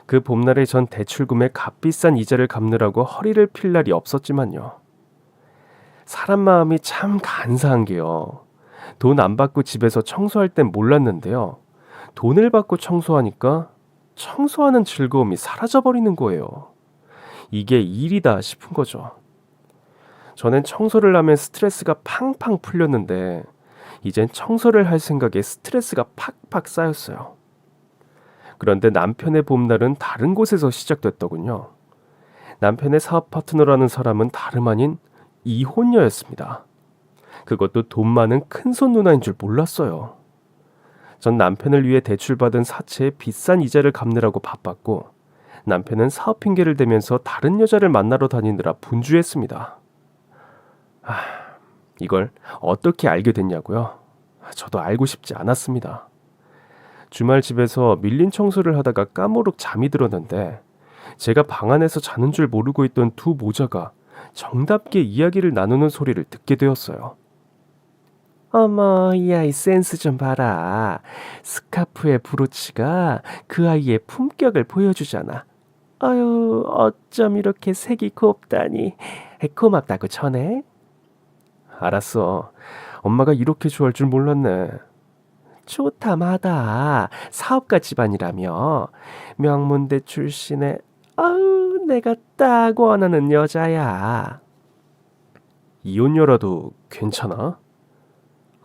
그 봄날에 전 대출금의 값비싼 이자를 갚느라고 허리를 필 날이 없었지만요. 사람 마음이 참 간사한 게요. 돈 안 받고 집에서 청소할 땐 몰랐는데요. 돈을 받고 청소하니까 청소하는 즐거움이 사라져버리는 거예요. 이게 일이다 싶은 거죠. 전엔 청소를 하면 스트레스가 팡팡 풀렸는데 이젠 청소를 할 생각에 스트레스가 팍팍 쌓였어요. 그런데 남편의 봄날은 다른 곳에서 시작됐더군요. 남편의 사업 파트너라는 사람은 다름 아닌 이혼녀였습니다. 그것도 돈 많은 큰손 누나인 줄 몰랐어요. 전 남편을 위해 대출받은 사채의 비싼 이자를 갚느라고 바빴고 남편은 사업 핑계를 대면서 다른 여자를 만나러 다니느라 분주했습니다. 이걸 어떻게 알게 됐냐고요? 저도 알고 싶지 않았습니다. 주말 집에서 밀린 청소를 하다가 까무룩 잠이 들었는데 제가 방 안에서 자는 줄 모르고 있던 두 모자가 정답게 이야기를 나누는 소리를 듣게 되었어요. 어머, 이 아이 센스 좀 봐라. 스카프의 브로치가 그 아이의 품격을 보여주잖아. 아유, 어쩜 이렇게 색이 곱다니. 고맙다고 전해. 알았어. 엄마가 이렇게 좋아할 줄 몰랐네. 좋다 마다. 사업가 집안이라며. 명문대 출신의 아우 내가 딱 원하는 여자야. 이혼녀라도 괜찮아?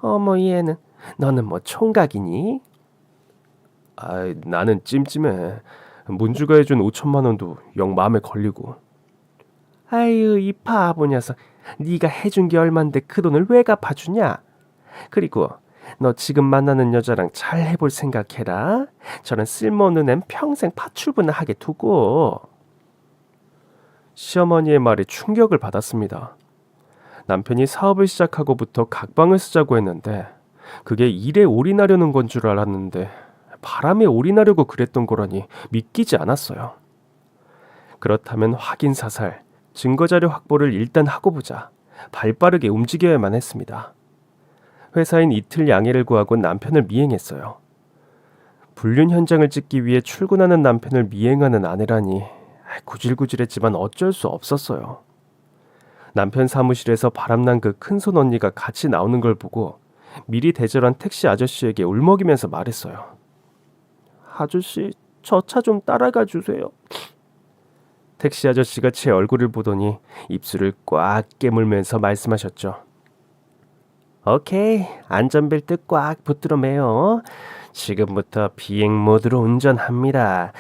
어머 얘는 너는 뭐 총각이니? 나는 찜찜해. 문주가 해준 5천만 원도 영 마음에 걸리고. 아유 이 바보 녀석. 네가 해준 게 얼만데 그 돈을 왜 갚아주냐? 그리고 너 지금 만나는 여자랑 잘 해볼 생각해라. 저런 쓸모없는 앤 평생 파출부나 하게 두고. 시어머니의 말에 충격을 받았습니다. 남편이 사업을 시작하고부터 각방을 쓰자고 했는데 그게 일에 올인하려는 건 줄 알았는데 바람에 올인하려고 그랬던 거라니 믿기지 않았어요. 그렇다면 확인 사살, 증거자료 확보를 일단 하고 보자. 발빠르게 움직여야만 했습니다. 회사인 이틀 양해를 구하고 남편을 미행했어요. 불륜 현장을 찍기 위해 출근하는 남편을 미행하는 아내라니 구질구질했지만 어쩔 수 없었어요. 남편 사무실에서 바람난 그 큰손 언니가 같이 나오는 걸 보고 미리 대절한 택시 아저씨에게 울먹이면서 말했어요. 아저씨, 저 차 좀 따라가 주세요. 택시 아저씨가 제 얼굴을 보더니 입술을 꽉 깨물면서 말씀하셨죠. 오케이, 안전벨트 꽉 붙들어 매요. 지금부터 비행 모드로 운전합니다.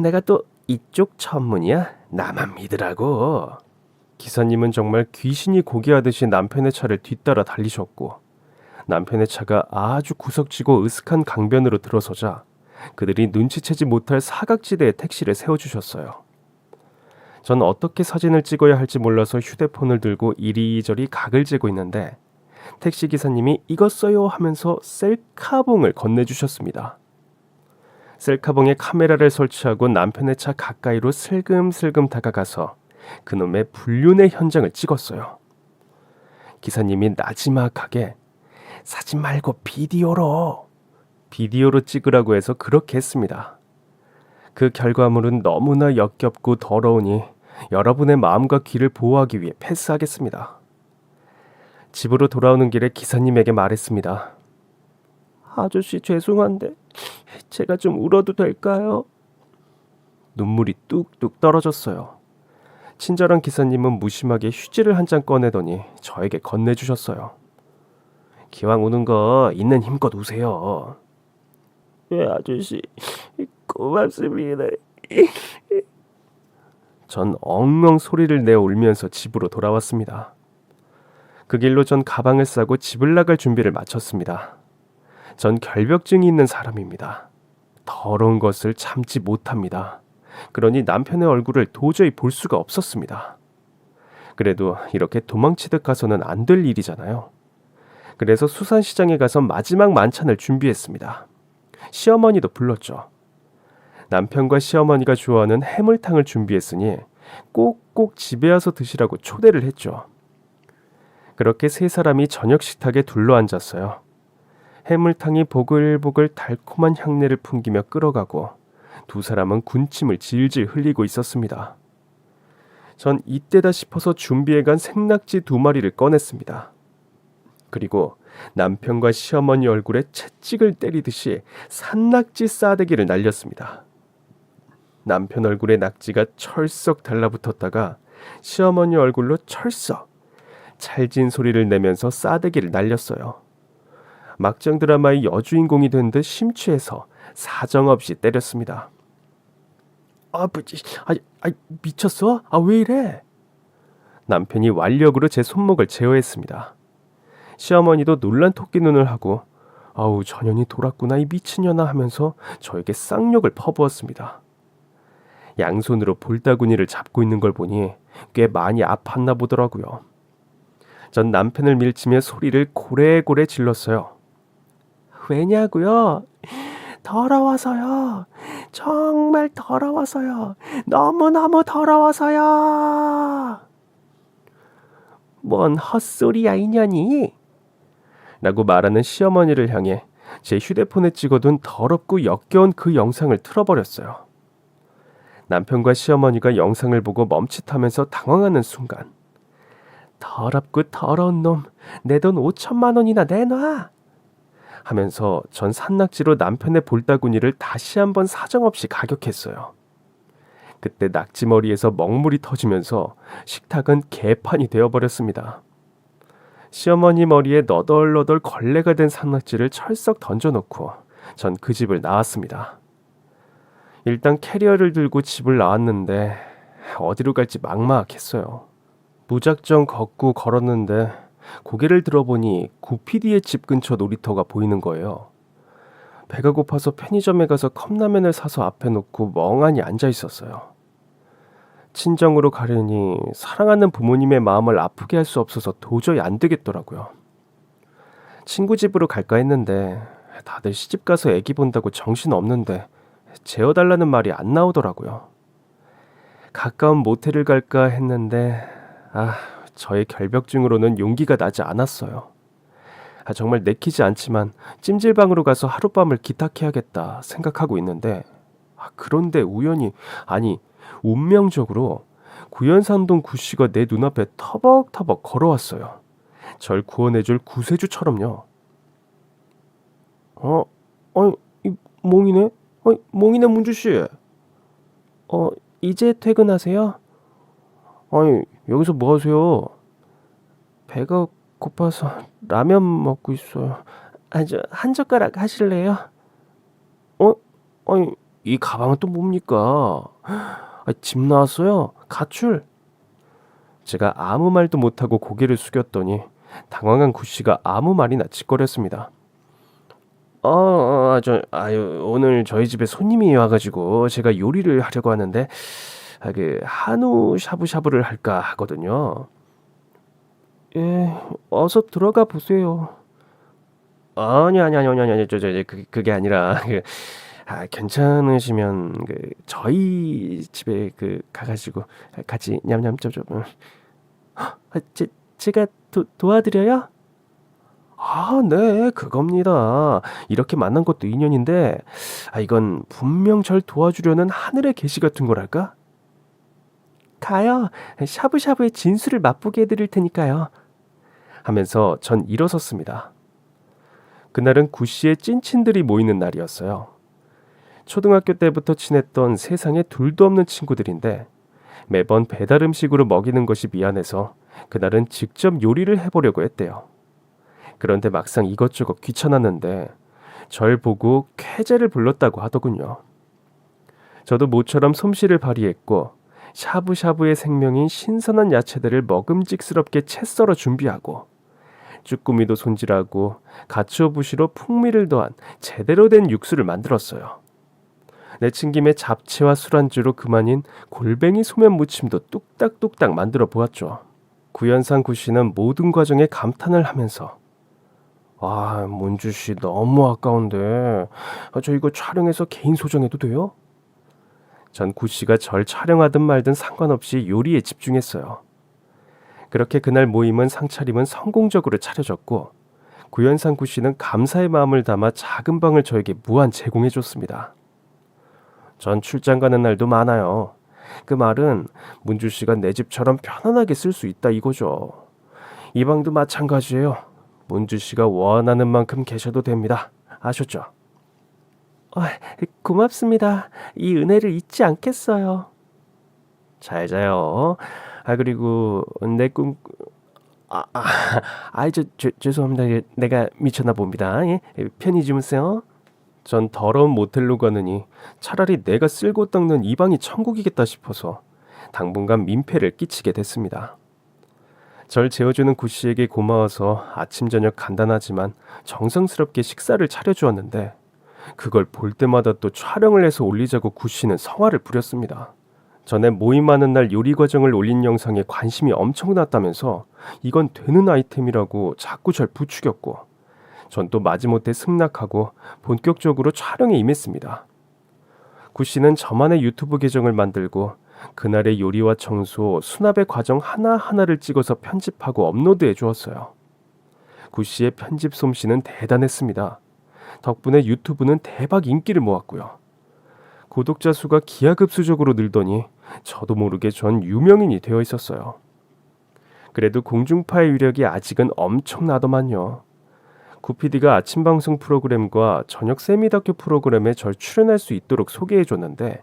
내가 또 이쪽 천문이야? 나만 믿으라고. 기사님은 정말 귀신이 고개하듯이 남편의 차를 뒤따라 달리셨고 남편의 차가 아주 구석지고 으슥한 강변으로 들어서자 그들이 눈치채지 못할 사각지대에 택시를 세워주셨어요. 전 어떻게 사진을 찍어야 할지 몰라서 휴대폰을 들고 이리저리 각을 재고 있는데 택시기사님이 이것 써요 하면서 셀카봉을 건네주셨습니다. 셀카봉에 카메라를 설치하고 남편의 차 가까이로 슬금슬금 다가가서 그놈의 불륜의 현장을 찍었어요. 기사님이 나지막하게 사진 말고 비디오로 찍으라고 해서 그렇게 했습니다. 그 결과물은 너무나 역겹고 더러우니 여러분의 마음과 귀를 보호하기 위해 패스하겠습니다. 집으로 돌아오는 길에 기사님에게 말했습니다. 아저씨 죄송한데 제가 좀 울어도 될까요? 눈물이 뚝뚝 떨어졌어요. 친절한 기사님은 무심하게 휴지를 한 장 꺼내더니 저에게 건네주셨어요. 기왕 우는 거 있는 힘껏 우세요. 예, 아저씨 고맙습니다. 전 엉엉 소리를 내어 울면서 집으로 돌아왔습니다. 그 길로 전 가방을 싸고 집을 나갈 준비를 마쳤습니다. 전 결벽증이 있는 사람입니다. 더러운 것을 참지 못합니다. 그러니 남편의 얼굴을 도저히 볼 수가 없었습니다. 그래도 이렇게 도망치듯 가서는 안 될 일이잖아요. 그래서 수산시장에 가서 마지막 만찬을 준비했습니다. 시어머니도 불렀죠. 남편과 시어머니가 좋아하는 해물탕을 준비했으니 꼭꼭 집에 와서 드시라고 초대를 했죠. 그렇게 세 사람이 저녁 식탁에 둘러앉았어요. 해물탕이 보글보글 달콤한 향내를 풍기며 끓어가고 두 사람은 군침을 질질 흘리고 있었습니다. 전 이때다 싶어서 준비해간 생낙지 2마리를 꺼냈습니다. 그리고 남편과 시어머니 얼굴에 채찍을 때리듯이 산낙지 싸대기를 날렸습니다. 남편 얼굴에 낙지가 철썩 달라붙었다가 시어머니 얼굴로 철썩 찰진 소리를 내면서 싸대기를 날렸어요. 막장 드라마의 여주인공이 된 듯 심취해서 사정없이 때렸습니다. 미쳤어? 왜 이래? 남편이 완력으로 제 손목을 제어했습니다. 시어머니도 놀란 토끼 눈을 하고 전현이 돌았구나 이 미친년아 하면서 저에게 쌍욕을 퍼부었습니다. 양손으로 볼따구니를 잡고 있는 걸 보니 꽤 많이 아팠나 보더라고요. 전 남편을 밀치며 소리를 고래고래 질렀어요. 왜냐고요? 더러워서요. 정말 더러워서요. 너무너무 더러워서요. 뭔 헛소리야 이년이? 라고 말하는 시어머니를 향해 제 휴대폰에 찍어둔 더럽고 역겨운 그 영상을 틀어버렸어요. 남편과 시어머니가 영상을 보고 멈칫하면서 당황하는 순간 더럽고 더러운 놈, 내 돈 5천만 원이나 내놔! 하면서 전 산낙지로 남편의 볼따구니를 다시 한번 사정없이 가격했어요. 그때 낙지머리에서 먹물이 터지면서 식탁은 개판이 되어버렸습니다. 시어머니 머리에 너덜너덜 걸레가 된 산낙지를 철썩 던져놓고 전 그 집을 나왔습니다. 일단 캐리어를 들고 집을 나왔는데 어디로 갈지 막막했어요. 무작정 걷고 걸었는데 고개를 들어보니 구피디의 집 근처 놀이터가 보이는 거예요. 배가 고파서 편의점에 가서 컵라면을 사서 앞에 놓고 멍하니 앉아 있었어요. 친정으로 가려니 사랑하는 부모님의 마음을 아프게 할 수 없어서 도저히 안 되겠더라고요. 친구 집으로 갈까 했는데 다들 시집가서 애기 본다고 정신 없는데 재워달라는 말이 안 나오더라고요. 가까운 모텔을 갈까 했는데 저의 결벽증으로는 용기가 나지 않았어요. 정말 내키지 않지만 찜질방으로 가서 하룻밤을 기탁해야겠다 생각하고 있는데 그런데 우연히 운명적으로 구연산동 구씨가 내 눈앞에 터벅터벅 걸어왔어요. 절 구원해줄 구세주처럼요. 이 몽이네? 몽이네 문주씨. 이제 퇴근하세요? 여기서 뭐 하세요? 배가 고파서 라면 먹고 있어요. 한 젓가락 하실래요? 이 가방은 또 뭡니까? 집 나왔어요? 가출? 제가 아무 말도 못하고 고개를 숙였더니 당황한 구씨가 아무 말이나 짓거렸습니다. 오늘 저희 집에 손님이 와가지고 제가 요리를 하려고 하는데 한우 샤브샤브를 할까 하거든요. 예, 어서 들어가 보세요. 아니, 그게 아니라 괜찮으시면 저희 집에 가가지고 같이 냠냠 쩝쩝. 제가 도와드려요? 네, 그겁니다. 이렇게 만난 것도 인연인데 이건 분명 절 도와주려는 하늘의 계시 같은 거랄까? 가요. 샤브샤브의 진수를 맛보게 해드릴 테니까요. 하면서 전 일어섰습니다. 그날은 구씨의 찐친들이 모이는 날이었어요. 초등학교 때부터 친했던 세상에 둘도 없는 친구들인데 매번 배달 음식으로 먹이는 것이 미안해서 그날은 직접 요리를 해보려고 했대요. 그런데 막상 이것저것 귀찮았는데 절 보고 쾌재를 불렀다고 하더군요. 저도 모처럼 솜씨를 발휘했고 샤브샤브의 생명인 신선한 야채들을 먹음직스럽게 채 썰어 준비하고 쭈꾸미도 손질하고 가츠오부시로 풍미를 더한 제대로 된 육수를 만들었어요. 내친 김에 잡채와 술안주로 그만인 골뱅이 소면 무침도 뚝딱뚝딱 만들어 보았죠. 구현상 구씨는 모든 과정에 감탄을 하면서 문주씨 너무 아까운데 저 이거 촬영해서 개인 소정해도 돼요? 전 구씨가 절 촬영하든 말든 상관없이 요리에 집중했어요. 그렇게 그날 모임은 상차림은 성공적으로 차려졌고 구현상 구씨는 감사의 마음을 담아 작은 방을 저에게 무한 제공해줬습니다. 전 출장 가는 날도 많아요. 그 말은 문주씨가 내 집처럼 편안하게 쓸 수 있다 이거죠. 이 방도 마찬가지예요. 문주씨가 원하는 만큼 계셔도 됩니다. 아셨죠? 고맙습니다. 이 은혜를 잊지 않겠어요. 잘 자요. 그리고 내 꿈... 죄송합니다. 내가 미쳤나 봅니다. 예? 편히 주무세요. 전 더러운 모텔로 가느니 차라리 내가 쓸고 닦는 이 방이 천국이겠다 싶어서 당분간 민폐를 끼치게 됐습니다. 절 재워주는 구씨에게 고마워서 아침 저녁 간단하지만 정성스럽게 식사를 차려주었는데 그걸 볼 때마다 또 촬영을 해서 올리자고 구씨는 성화를 부렸습니다. 전에 모임하는 날 요리 과정을 올린 영상에 관심이 엄청났다면서 이건 되는 아이템이라고 자꾸 절 부추겼고 전 또 마지못해 승낙하고 본격적으로 촬영에 임했습니다. 구씨는 저만의 유튜브 계정을 만들고 그날의 요리와 청소, 수납의 과정 하나하나를 찍어서 편집하고 업로드해 주었어요. 구씨의 편집 솜씨는 대단했습니다. 덕분에 유튜브는 대박 인기를 모았고요. 구독자 수가 기하급수적으로 늘더니 저도 모르게 전 유명인이 되어 있었어요. 그래도 공중파의 위력이 아직은 엄청나더만요. 구PD가 아침 방송 프로그램과 저녁 세미다큐 프로그램에 절 출연할 수 있도록 소개해줬는데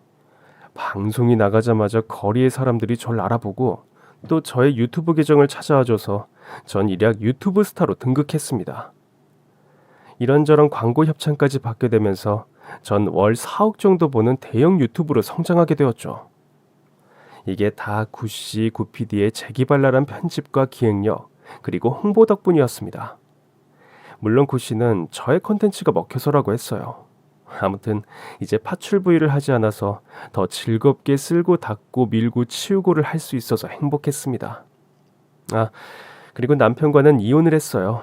방송이 나가자마자 거리의 사람들이 절 알아보고 또 저의 유튜브 계정을 찾아와줘서 전 일약 유튜브 스타로 등극했습니다. 이런저런 광고 협찬까지 받게 되면서 전 월 4억 정도 버는 대형 유튜브로 성장하게 되었죠. 이게 다 구씨, 구PD의 재기발랄한 편집과 기획력 그리고 홍보 덕분이었습니다. 물론 구씨는 저의 콘텐츠가 먹혀서라고 했어요. 아무튼 이제 파출 부위를 하지 않아서 더 즐겁게 쓸고 닦고 밀고 치우고를 할 수 있어서 행복했습니다. 그리고 남편과는 이혼을 했어요.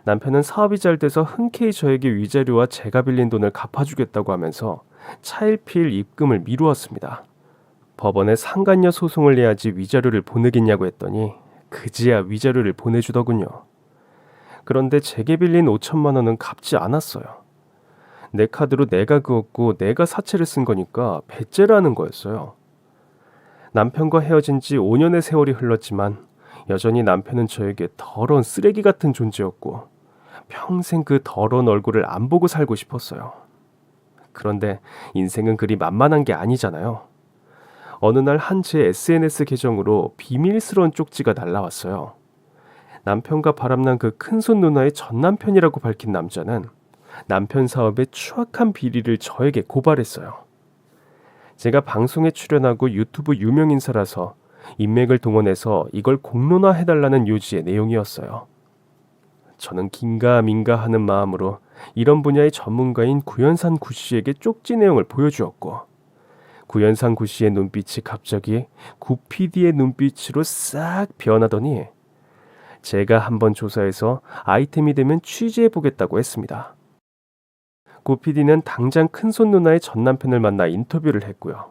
남편은 사업이 잘 돼서 흔쾌히 저에게 위자료와 제가 빌린 돈을 갚아주겠다고 하면서 차일피일 입금을 미루었습니다. 법원에 상간녀 소송을 내야지 위자료를 보내겠냐고 했더니 그제야 위자료를 보내주더군요. 그런데 제게 빌린 5천만 원은 갚지 않았어요. 내 카드로 내가 그었고 내가 사채를 쓴 거니까 배째라는 거였어요. 남편과 헤어진 지 5년의 세월이 흘렀지만 여전히 남편은 저에게 더러운 쓰레기 같은 존재였고 평생 그 더러운 얼굴을 안 보고 살고 싶었어요. 그런데 인생은 그리 만만한 게 아니잖아요. 어느 날 한 제 SNS 계정으로 비밀스러운 쪽지가 날라왔어요. 남편과 바람난 그 큰손 누나의 전남편이라고 밝힌 남자는 남편 사업의 추악한 비리를 저에게 고발했어요. 제가 방송에 출연하고 유튜브 유명인사라서 인맥을 동원해서 이걸 공론화해달라는 요지의 내용이었어요. 저는 긴가민가 하는 마음으로 이런 분야의 전문가인 구현산 구씨에게 쪽지 내용을 보여주었고 구현산 구씨의 눈빛이 갑자기 구PD의 눈빛으로 싹 변하더니 제가 한번 조사해서 아이템이 되면 취재해보겠다고 했습니다. 구PD는 당장 큰손 누나의 전남편을 만나 인터뷰를 했고요.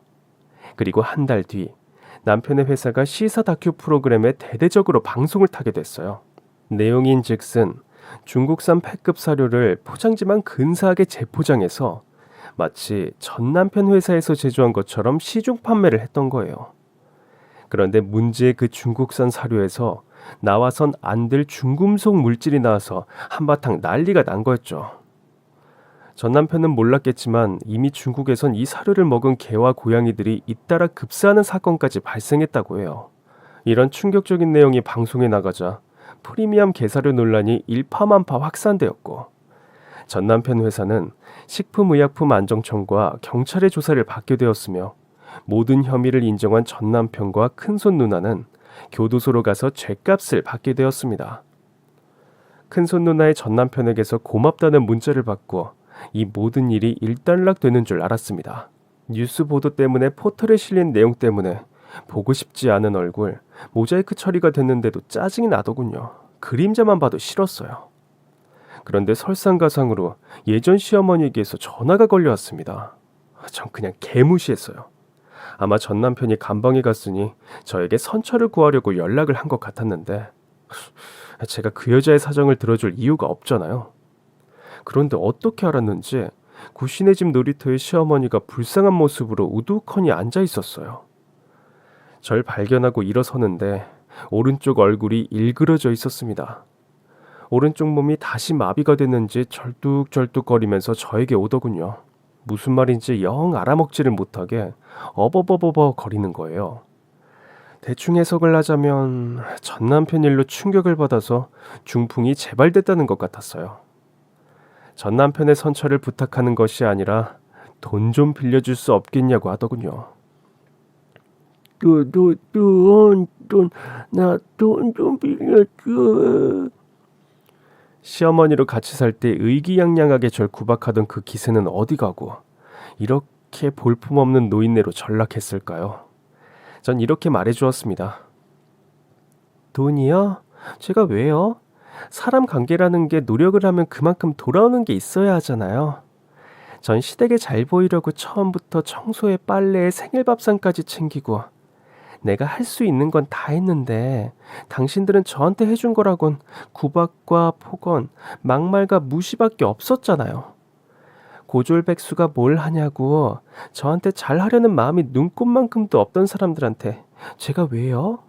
그리고 한 달 뒤 남편의 회사가 시사 다큐 프로그램에 대대적으로 방송을 타게 됐어요. 내용인즉슨 중국산 패급 사료를 포장지만 근사하게 재포장해서 마치 전남편 회사에서 제조한 것처럼 시중 판매를 했던 거예요. 그런데 문제의 그 중국산 사료에서 나와선 안 될 중금속 물질이 나와서 한바탕 난리가 난 거였죠. 전 남편은 몰랐겠지만 이미 중국에선 이 사료를 먹은 개와 고양이들이 잇따라 급사하는 사건까지 발생했다고 해요. 이런 충격적인 내용이 방송에 나가자 프리미엄 게사료 논란이 일파만파 확산되었고 전 남편 회사는 식품의약품안정청과 경찰의 조사를 받게 되었으며 모든 혐의를 인정한 전 남편과 큰손 누나는 교도소로 가서 죗값을 받게 되었습니다. 큰손 누나의 전 남편에게서 고맙다는 문자를 받고 이 모든 일이 일단락되는 줄 알았습니다. 뉴스 보도 때문에 포털에 실린 내용 때문에 보고 싶지 않은 얼굴, 모자이크 처리가 됐는데도 짜증이 나더군요. 그림자만 봐도 싫었어요. 그런데 설상가상으로 예전 시어머니에게서 전화가 걸려왔습니다. 전 그냥 개무시했어요. 아마 전 남편이 감방에 갔으니 저에게 선처를 구하려고 연락을 한 것 같았는데 제가 그 여자의 사정을 들어줄 이유가 없잖아요. 그런데 어떻게 알았는지 구신의 집 놀이터에 시어머니가 불쌍한 모습으로 우두커니 앉아 있었어요. 절 발견하고 일어서는데 오른쪽 얼굴이 일그러져 있었습니다. 오른쪽 몸이 다시 마비가 됐는지 절뚝절뚝거리면서 저에게 오더군요. 무슨 말인지 영 알아먹지를 못하게 어버버버버 거리는 거예요. 대충 해석을 하자면 전 남편 일로 충격을 받아서 중풍이 재발됐다는 것 같았어요. 전 남편의 선처를 부탁하는 것이 아니라 돈 좀 빌려줄 수 없겠냐고 하더군요. 나 돈 좀 빌려줘. 시어머니로 같이 살 때 의기양양하게 절 구박하던 그 기세는 어디 가고 이렇게 볼품없는 노인네로 전락했을까요? 전 이렇게 말해주었습니다. 돈이요? 제가 왜요? 사람 관계라는 게 노력을 하면 그만큼 돌아오는 게 있어야 하잖아요. 전 시댁에 잘 보이려고 처음부터 청소에 빨래에 생일밥상까지 챙기고 내가 할 수 있는 건 다 했는데 당신들은 저한테 해준 거라곤 구박과 폭언, 막말과 무시밖에 없었잖아요. 고졸백수가 뭘 하냐고 저한테 잘하려는 마음이 눈꼽만큼도 없던 사람들한테 제가 왜요?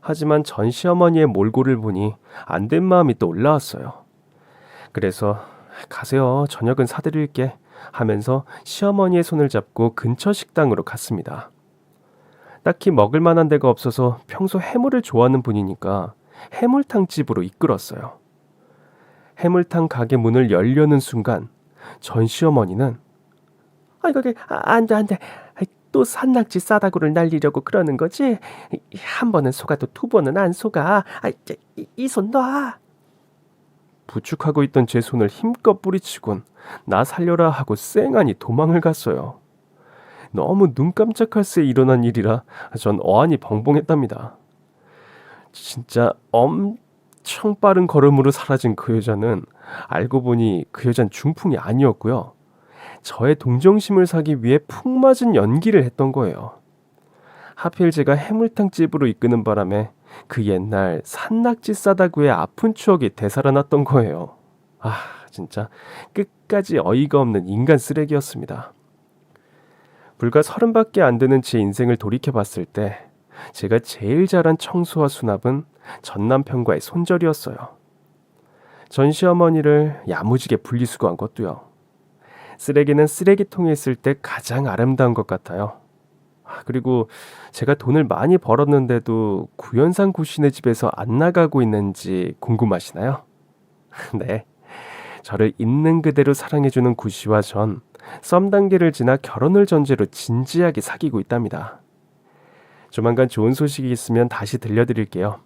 하지만 전 시어머니의 몰골을 보니 안 된 마음이 또 올라왔어요. 그래서 가세요. 저녁은 사드릴게 하면서 시어머니의 손을 잡고 근처 식당으로 갔습니다. 딱히 먹을 만한 데가 없어서 평소 해물을 좋아하는 분이니까 해물탕 집으로 이끌었어요. 해물탕 가게 문을 열려는 순간 전 시어머니는 안 돼. 또 산낙지 싸다구를 날리려고 그러는 거지? 한 번은 속아도 두 번은 안 속아. 이 손 놔. 부축하고 있던 제 손을 힘껏 뿌리치곤 나 살려라 하고 쌩하니 도망을 갔어요. 너무 눈 깜짝할 새에 일어난 일이라 전 어안이 벙벙했답니다. 진짜 엄청 빠른 걸음으로 사라진 그 여자는 알고 보니 그 여잔 중풍이 아니었고요. 저의 동정심을 사기 위해 푹 맞은 연기를 했던 거예요. 하필 제가 해물탕 집으로 이끄는 바람에 그 옛날 산낙지 싸다구의 아픈 추억이 되살아났던 거예요. 진짜 끝까지 어이가 없는 인간 쓰레기였습니다. 불과 30밖에 안 되는 제 인생을 돌이켜봤을 때 제가 제일 잘한 청소와 수납은 전 남편과의 손절이었어요. 전 시어머니를 야무지게 분리수거한 것도요. 쓰레기는 쓰레기통에 있을 때 가장 아름다운 것 같아요. 그리고 제가 돈을 많이 벌었는데도 구연상 구신의 집에서 안 나가고 있는지 궁금하시나요? 네, 저를 있는 그대로 사랑해주는 구씨와 전 썸 단계를 지나 결혼을 전제로 진지하게 사귀고 있답니다. 조만간 좋은 소식이 있으면 다시 들려드릴게요.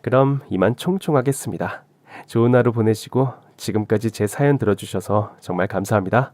그럼 이만 총총하겠습니다. 좋은 하루 보내시고 지금까지 제 사연 들어주셔서 정말 감사합니다.